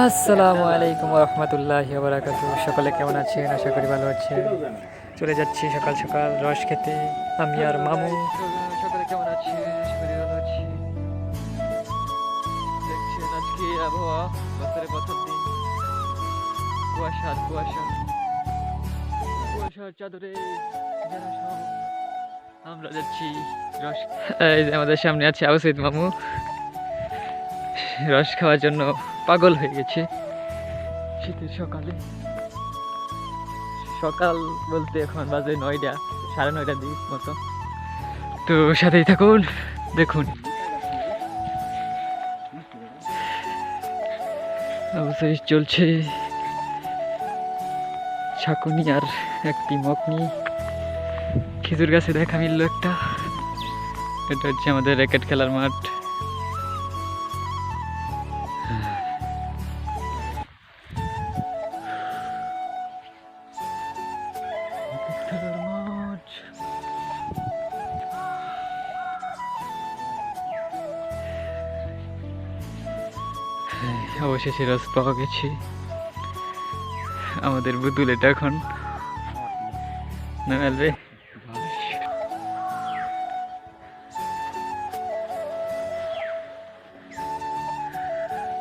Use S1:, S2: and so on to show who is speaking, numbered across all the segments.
S1: আসসালামু আলাইকুম রহমতুল্লাহি ওয়া বারাকাতুহু। সকলে কেমন আছেন? আশা করি ভালো আছেন। চলে যাচ্ছি সকাল সকাল রস খেতে, আমি আর মামু। সকলে কেমন আছেন? আশা করি ভালো আছি। দেখছেন আজকে আবহাওয়া, বছরের প্রথম দিন, কুয়াশার কুয়াশা, কুয়াশার চাদরে যেন সব আমরা যাচ্ছি রস। এই যে আমাদের সামনে আছে আবুসাইদ মামু, রস খাওয়ার জন্য পাগল হয়ে গেছে শীতের সকালে। সকাল বলতে এখন বাজে 9টা, 9:30 দিক মতো। তো সাথেই থাকুন, দেখুন অবশ্যই চলছে ছাকুনি আর একটি মকনি। খেজুর গাছে দেখা মিলল একটা। এটা হচ্ছে আমাদের র্যাকেট খেলার মাঠ। খেলার মাঠ, অবশেষে রস পাওয়া গেছে। আমাদের বুতুল এটা এখন নামালবে।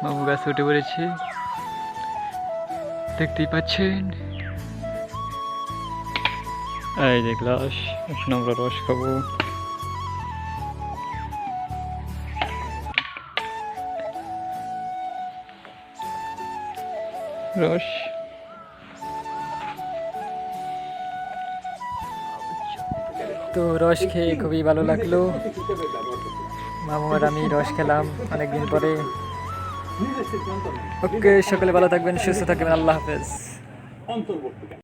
S1: মামু গাছে উঠে পড়েছে, দেখতেই পাচ্ছেন। এই যে গ্লাস, এখন আমরা রস খাবো। রস তো রস খেয়ে খুবই ভালো লাগলো। মামু আর আমি রস খেলাম অনেকদিন পরে। ওকে, সকলে ভালো থাকবেন, সুস্থ থাকবেন, আল্লাহ হাফেজ।